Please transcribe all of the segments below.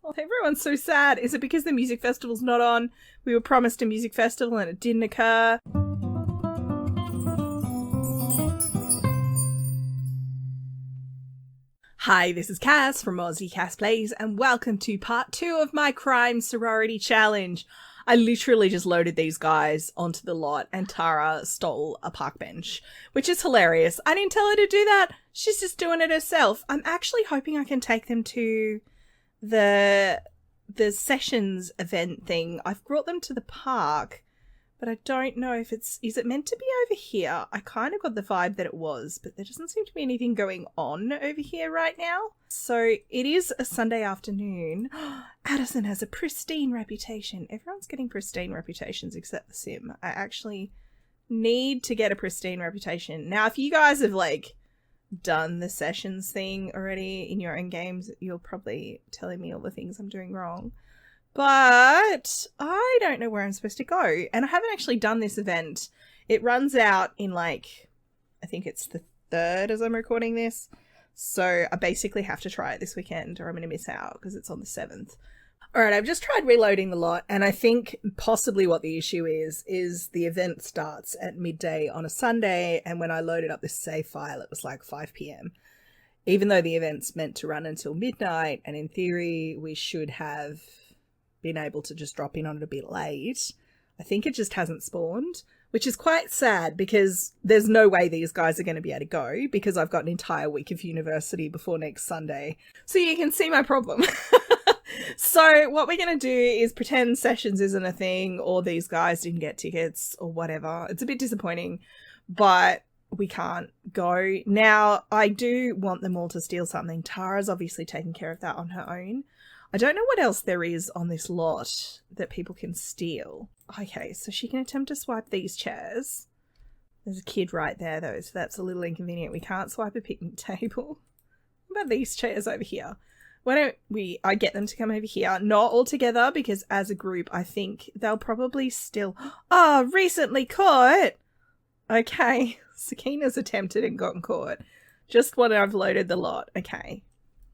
Oh, everyone's so sad. Is it because the music festival's not on? We were promised a music festival and it didn't occur. Hi, this is Cass from Aussie Cass Plays, and welcome to part 2 of my crime sorority challenge. I literally just loaded these guys onto the lot and Tara stole a park bench, which is hilarious. I didn't tell her to do that. She's just doing it herself. I'm actually hoping I can take them to the sessions event thing. I've brought them to the park, but I don't know if is it meant to be over here? I kind of got the vibe that it was, but there doesn't seem to be anything going on over here right now. So it is a Sunday afternoon. Addison has a pristine reputation. Everyone's getting pristine reputations except the sim. I actually need to get a pristine reputation. Now, if you guys have done the sessions thing already in your own games, you're probably telling me all the things I'm doing wrong. But I don't know where I'm supposed to go. And I haven't actually done this event. It runs out in I think it's the 3rd as I'm recording this. So I basically have to try it this weekend or I'm going to miss out because it's on the 7th. All right, I've just tried reloading the lot, and I think possibly what the issue is the event starts at midday on a Sunday, and when I loaded up this save file, it was 5 p.m. Even though the event's meant to run until midnight, and in theory we should have been able to just drop in on it a bit late, I think it just hasn't spawned, which is quite sad because there's no way these guys are going to be able to go because I've got an entire week of university before next Sunday. So you can see my problem. So what we're going to do is pretend sessions isn't a thing, or these guys didn't get tickets or whatever. It's a bit disappointing, but we can't go. Now, I do want them all to steal something. Tara's obviously taking care of that on her own. I don't know what else there is on this lot that people can steal. Okay, so she can attempt to swipe these chairs. There's a kid right there, though, so that's a little inconvenient. We can't swipe a picnic table. What about these chairs over here? Why don't I get them to come over here? Not all together, because as a group, I think they'll probably still... Oh, recently caught! Okay, Sakina's attempted and gotten caught. Just when I've loaded the lot. Okay.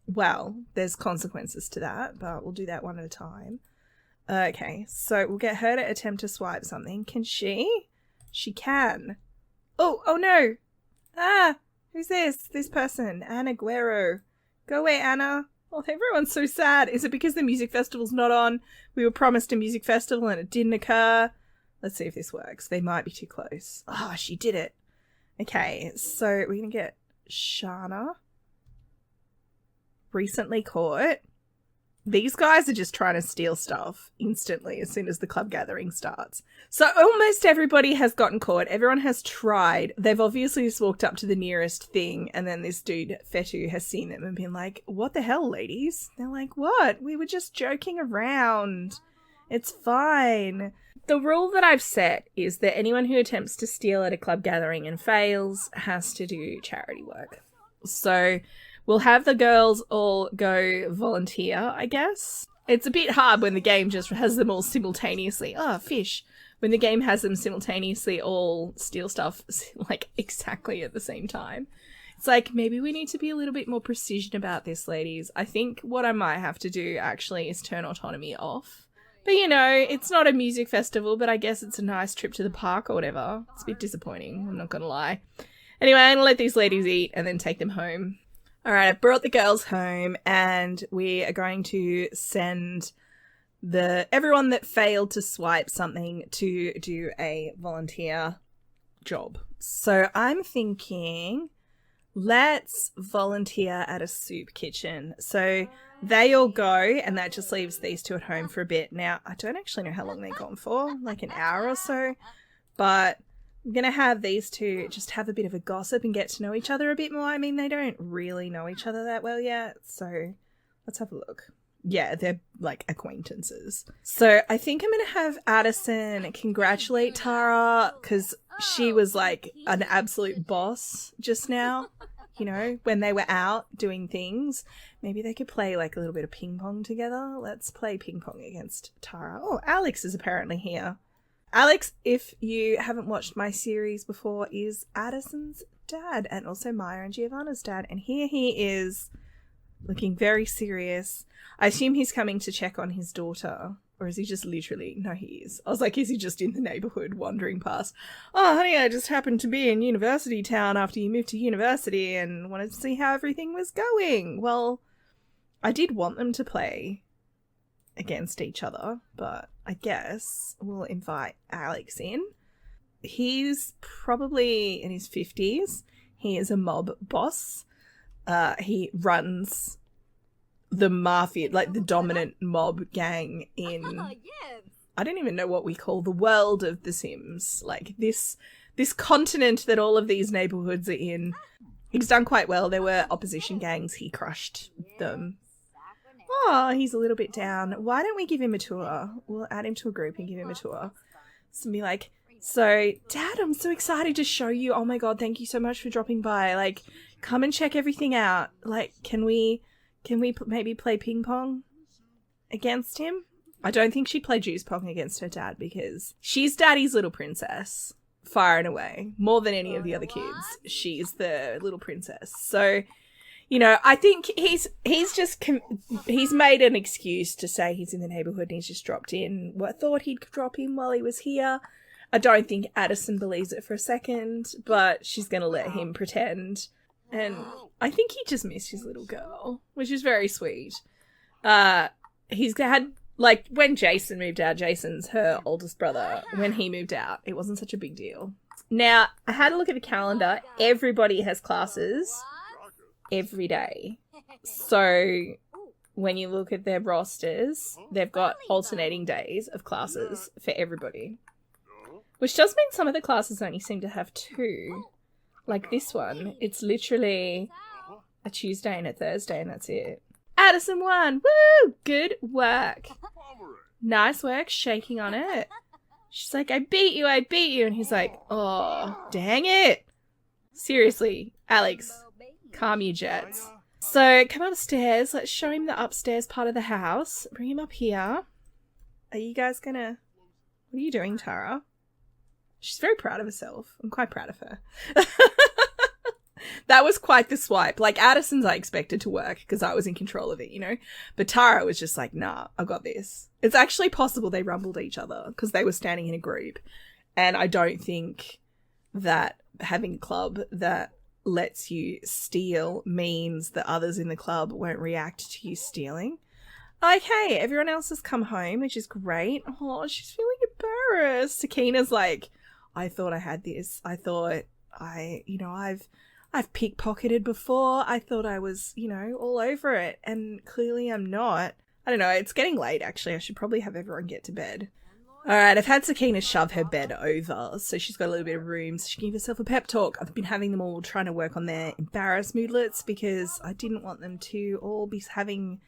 Well, there's consequences to that, but we'll do that one at a time. Okay, so we'll get her to attempt to swipe something. Can she? She can. Oh no! Ah! Who's this? This person. Anna Guerrero. Go away, Anna. Oh, everyone's so sad. Is it because the music festival's not on? We were promised a music festival and it didn't occur. Let's see if this works. They might be too close. Oh, she did it. Okay, so we're going to get Shana. Recently caught. These guys are just trying to steal stuff instantly as soon as the club gathering starts. So almost everybody has gotten caught. Everyone has tried. They've obviously just walked up to the nearest thing, and then this dude, Fetu, has seen them and been like, what the hell, ladies? They're like, what? We were just joking around. It's fine. The rule that I've set is that anyone who attempts to steal at a club gathering and fails has to do charity work. So we'll have the girls all go volunteer, I guess. It's a bit hard when the game just has them all simultaneously. Oh, fish. When the game has them simultaneously all steal stuff, exactly at the same time. It's maybe we need to be a little bit more precision about this, ladies. I think what I might have to do, actually, is turn autonomy off. But, it's not a music festival, but I guess it's a nice trip to the park or whatever. It's a bit disappointing, I'm not gonna lie. Anyway, I'm gonna let these ladies eat and then take them home. All right, I've brought the girls home and we are going to send everyone that failed to swipe something to do a volunteer job. So I'm thinking, let's volunteer at a soup kitchen. So they all go and that just leaves these two at home for a bit. Now, I don't actually know how long they're gone for, an hour or so, but I'm going to have these two just have a bit of a gossip and get to know each other a bit more. I mean, they don't really know each other that well yet, so let's have a look. Yeah, they're acquaintances. So I think I'm going to have Addison congratulate Tara because she was an absolute boss just now, when they were out doing things. Maybe they could play a little bit of ping pong together. Let's play ping pong against Tara. Oh, Alex is apparently here. Alex, if you haven't watched my series before, is Addison's dad and also Maya and Giovanna's dad. And here he is looking very serious. I assume he's coming to check on his daughter. Or is he just literally... No, he is. I was like, is he just in the neighbourhood wandering past? Oh, honey, I just happened to be in university town after you moved to university and wanted to see how everything was going. Well, I did want them to play against each other, but I guess we'll invite Alex in. He's probably in his 50s. He is a mob boss. He runs the mafia, like the dominant mob gang in... I don't even know what we call the world of The Sims. Like this continent that all of these neighborhoods are in. He's done quite well. There were opposition gangs. He crushed them. Oh, he's a little bit down. Why don't we give him a tour? We'll add him to a group and give him a tour. So be like, so, Dad, I'm so excited to show you. Oh my God, thank you so much for dropping by. Like, come and check everything out. Like, can we maybe play ping pong against him? I don't think she'd play juice pong against her dad because she's Daddy's little princess, far and away. More than any of the other kids, she's the little princess. So, you know, I think he's made an excuse to say he's in the neighborhood and he's just dropped in. Well, I thought he'd drop in while he was here. I don't think Addison believes it for a second, but she's going to let him pretend. And I think he just missed his little girl, which is very sweet. He's had, like, when Jason moved out, Jason's her oldest brother, when he moved out, it wasn't such a big deal. Now, I had a look at the calendar. Everybody has classes every day. So when you look at their rosters, they've got alternating days of classes for everybody. Which does mean some of the classes only seem to have 2. Like this one, it's literally a Tuesday and a Thursday and that's it. Addison won! Woo! Good work. Nice work, shaking on it. She's like, I beat you. And he's like, oh, dang it. Seriously, Alex, calm your jets. So come upstairs. Let's show him the upstairs part of the house. Bring him up here. Are you guys gonna... What are you doing, Tara? She's very proud of herself. I'm quite proud of her. That was quite the swipe. Like, Addison's I expected to work because I was in control of it, you know? But Tara was just like, nah, I've got this. It's actually possible they rumbled each other because they were standing in a group. And I don't think that having a club that lets you steal means that others in the club won't react to you stealing. Okay, everyone else has come home, which is great. Oh, she's feeling embarrassed. Sakina's like, I thought I had this. I thought I've pickpocketed before. I thought I was, you know, all over it. And clearly I'm not. I don't know. It's getting late, actually. I should probably have everyone get to bed. All right, I've had Sakina shove her bed over, so she's got a little bit of room, so she can give herself a pep talk. I've been having them all trying to work on their embarrassed moodlets because I didn't want them to all be having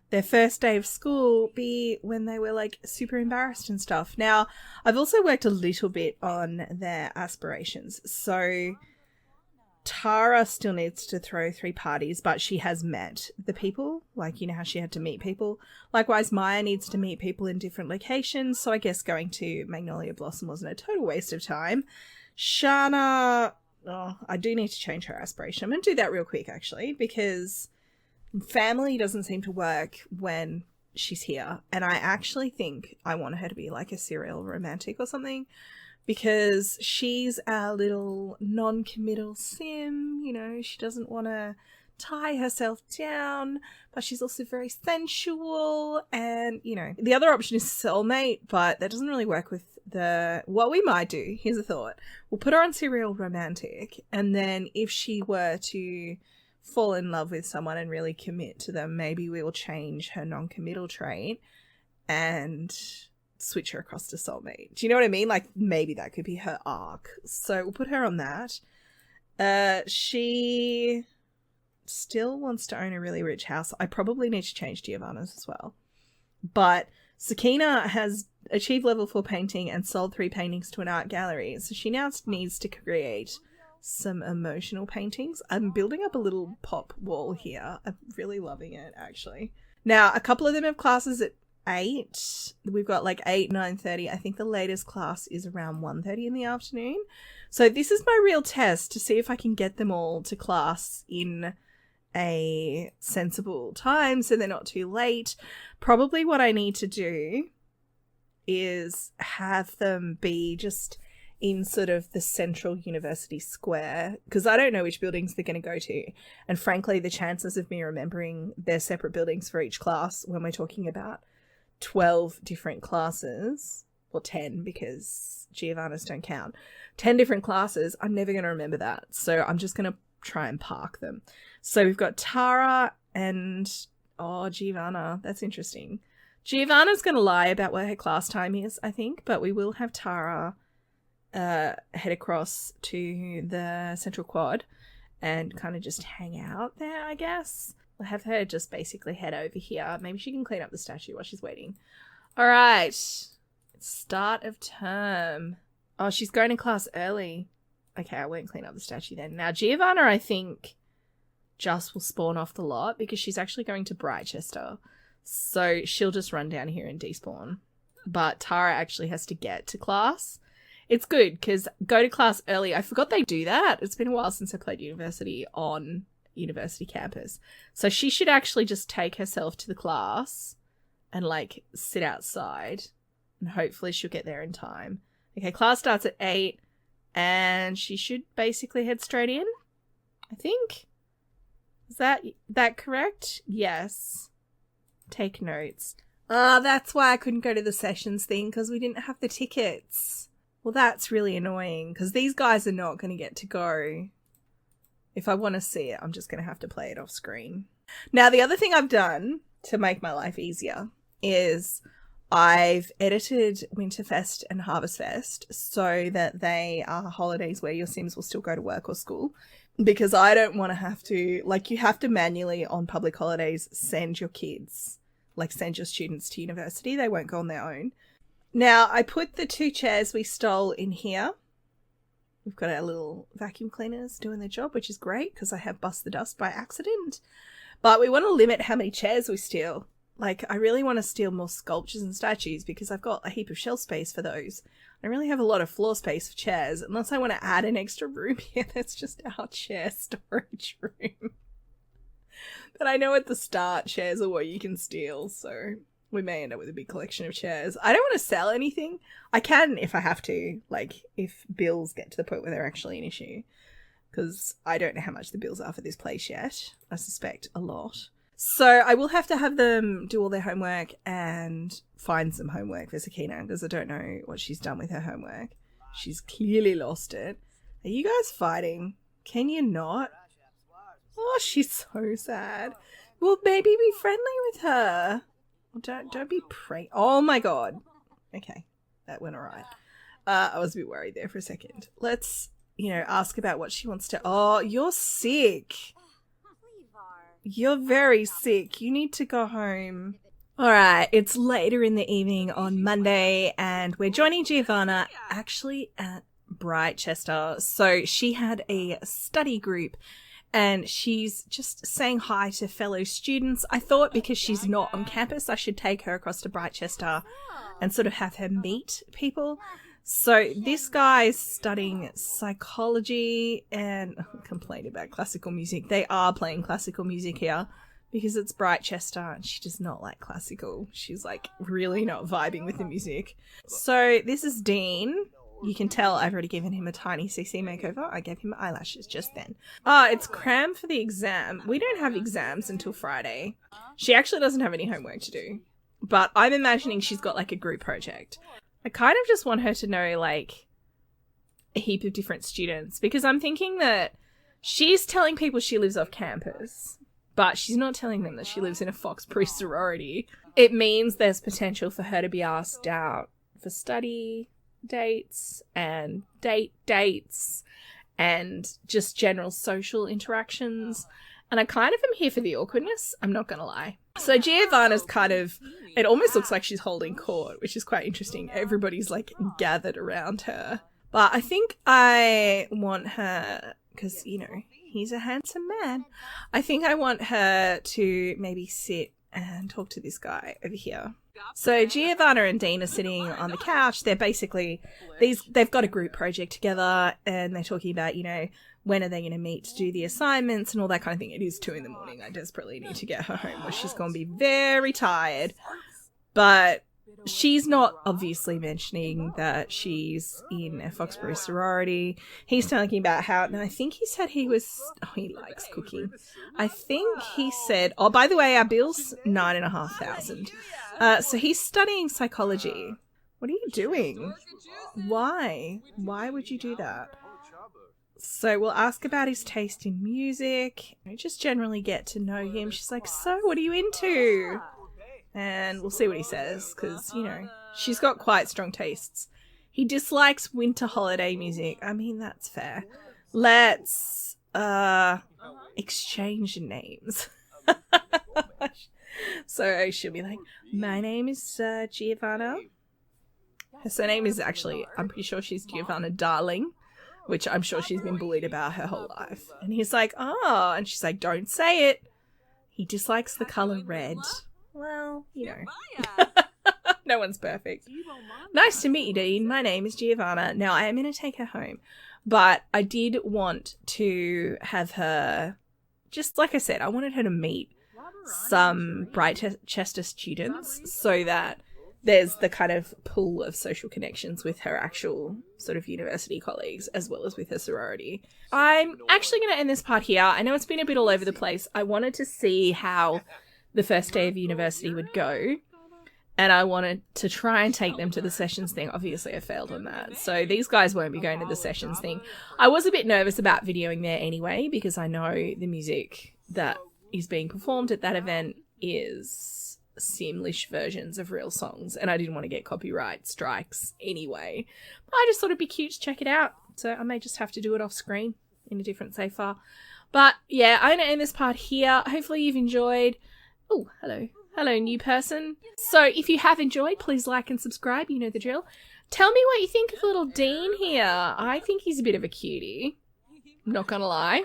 their first day of school be when they were, like, super embarrassed and stuff. Now, I've also worked a little bit on their aspirations. So Tara still needs to throw 3 parties, but she has met the people. Like, you know how she had to meet people. Likewise, Maya needs to meet people in different locations. So I guess going to Magnolia Blossom wasn't a total waste of time. Shana, I do need to change her aspiration. I'm going to do that real quick, actually, because family doesn't seem to work when she's here. And I actually think I want her to be like a serial romantic or something. Because she's our little non-committal sim, you know, she doesn't want to tie herself down, but she's also very sensual, and, you know, the other option is soulmate, but that doesn't really work with what we might do. Here's a thought. We'll put her on serial romantic, and then if she were to fall in love with someone and really commit to them, maybe we'll change her non-committal trait and switch her across to soulmate. Do you know what I mean? Like, maybe that could be her arc. So we'll put her on that. She still wants to own a really rich house. I probably need to change Giovanna's as well. But Sakina has achieved level 4 painting and sold 3 paintings to an art gallery. So she now needs to create some emotional paintings. I'm building up a little pop wall here. I'm really loving it, actually. Now, a couple of them have classes at 8. We've got like 8, 9:30. I think the latest class is around 1:30 in the afternoon. So this is my real test to see if I can get them all to class in a sensible time so they're not too late. Probably what I need to do is have them be just in sort of the central university square, because I don't know which buildings they're going to go to. And frankly, the chances of me remembering their separate buildings for each class when we're talking about 12 different classes, or 10 because Giovanna's don't count, 10 different classes, I'm never going to remember that. So I'm just going to try and park them. So we've got Tara and, Giovanna. That's interesting. Giovanna's going to lie about what her class time is, I think, but we will have Tara head across to the central quad and kind of just hang out there, I guess. We'll have her just basically head over here. Maybe she can clean up the statue while she's waiting. All right. Start of term. Oh, she's going to class early. Okay, I won't clean up the statue then. Now, Giovanna, I think, just will spawn off the lot because she's actually going to Brightchester. So she'll just run down here and despawn. But Tara actually has to get to class. It's good because go to class early. I forgot they do that. It's been a while since I played university on university campus. So she should actually just take herself to the class and like sit outside and hopefully she'll get there in time. Okay, class starts at 8 and she should basically head straight in, I think. Is that correct? Yes. Take notes. That's why I couldn't go to the sessions thing, because we didn't have the tickets. Well, that's really annoying because these guys are not going to get to go. If I want to see it, I'm just going to have to play it off screen. Now, the other thing I've done to make my life easier is I've edited Winterfest and Harvestfest so that they are holidays where your Sims will still go to work or school, because I don't want to have to, like, you have to manually on public holidays send your kids, like send your students to university. They won't go on their own. Now, I put the 2 chairs we stole in here. We've got our little vacuum cleaners doing their job, which is great because I have bust the dust by accident. But we want to limit how many chairs we steal. Like, I really want to steal more sculptures and statues because I've got a heap of shelf space for those. I really have a lot of floor space for chairs, unless I want to add an extra room here. That's just our chair storage room. But I know at the start, chairs are what you can steal, so we may end up with a big collection of chairs. I don't want to sell anything. I can if I have to, like if bills get to the point where they're actually an issue. Because I don't know how much the bills are for this place yet. I suspect a lot. So I will have to have them do all their homework and find some homework for Sakina, because I don't know what she's done with her homework. She's clearly lost it. Are you guys fighting? Can you not? Oh, she's so sad. Well, maybe be friendly with her. Don't be oh my god. Okay, that went alright. I was a bit worried there for a second. Let's, ask about what she wants to... Oh, you're sick. You're very sick. You need to go home. Alright, it's later in the evening on Monday and we're joining Giovanna actually at Brightchester. So she had a study group and she's just saying hi to fellow students. I thought because she's not on campus, I should take her across to Brightchester and sort of have her meet people. So this guy's studying psychology and complain about classical music. They are playing classical music here because it's Brightchester and she does not like classical. She's like really not vibing with the music. So this is Dean. You can tell I've already given him a tiny CC makeover. I gave him eyelashes just then. It's cram for the exam. We don't have exams until Friday. She actually doesn't have any homework to do. But I'm imagining she's got like a group project. I kind of just want her to know like a heap of different students, because I'm thinking that she's telling people she lives off campus, but she's not telling them that she lives in a Foxbury sorority. It means there's potential for her to be asked out for study dates and dates and just general social interactions. And I kind of am here for the awkwardness, I'm not gonna lie. So Giovanna's kind of, it almost looks like she's holding court, which is quite interesting. Everybody's like gathered around her. But I think I want her, because, he's a handsome man. I think I want her to maybe sit and talk to this guy over here. So Giovanna and Dean are sitting on the couch. They're basically, they've got a group project together and they're talking about, you know, when are they going to meet to do the assignments and all that kind of thing. It is 2 a.m. I desperately need to get her home or she's going to be very tired. But she's not obviously mentioning that she's in a Foxbury sorority. He's talking about how, and I think he said he likes cooking. I think he said, oh, by the way, our bill's $9,500. So he's studying psychology. What are you doing? Why? Why would you do that? So we'll ask about his taste in music. Just generally get to know him. She's like, so what are you into? And we'll see what he says, because, you know, she's got quite strong tastes. He dislikes winter holiday music. I mean, that's fair. Let's exchange names. So she'll be like, my name is Giovanna. Her surname is actually, I'm pretty sure she's Giovanna Darling, which I'm sure she's been bullied about her whole life. And he's like, oh, and she's like, don't say it. He dislikes the colour red. Well, you know. No one's perfect. Nice to meet you, Dean. My name is Giovanna. Now, I am going to take her home. But I did want to have her, just like I said, I wanted her to meet some Brightchester students so that there's the kind of pool of social connections with her actual sort of university colleagues as well as with her sorority. I'm actually going to end this part here. I know it's been a bit all over the place. I wanted to see how the first day of university would go, and I wanted to try and take them to the sessions thing. Obviously, I failed on that, so these guys won't be going to the sessions thing. I was a bit nervous about videoing there anyway, because I know the music that is being performed at that event is Simlish versions of real songs, and I didn't want to get copyright strikes anyway. But I just thought it'd be cute to check it out, so I may just have to do it off screen in a different save file. But yeah, I'm going to end this part here. Hopefully you've enjoyed. Oh, hello. Hello, new person. So if you have enjoyed, please like and subscribe. You know the drill. Tell me what you think of little Dean here. I think he's a bit of a cutie. I'm not going to lie.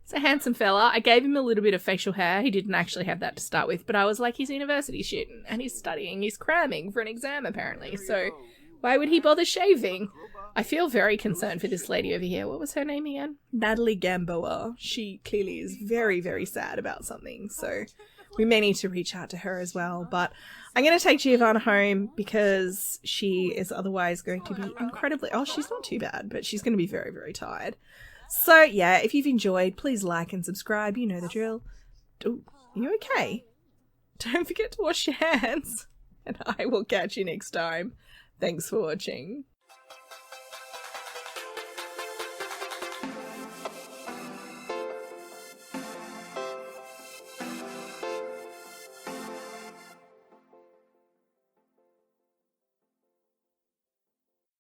He's a handsome fella. I gave him a little bit of facial hair. He didn't actually have that to start with, but I was like, he's a university student and he's studying. He's cramming for an exam, apparently. So why would he bother shaving? I feel very concerned for this lady over here. What was her name again? Natalie Gamboa. She clearly is very, very sad about something. So we may need to reach out to her as well. But I'm going to take Giovanna home because she is otherwise going to be incredibly... Oh, she's not too bad, but she's going to be very, very tired. So, yeah, if you've enjoyed, please like and subscribe. You know the drill. Oh, you okay? Don't forget to wash your hands. And I will catch you next time. Thanks for watching.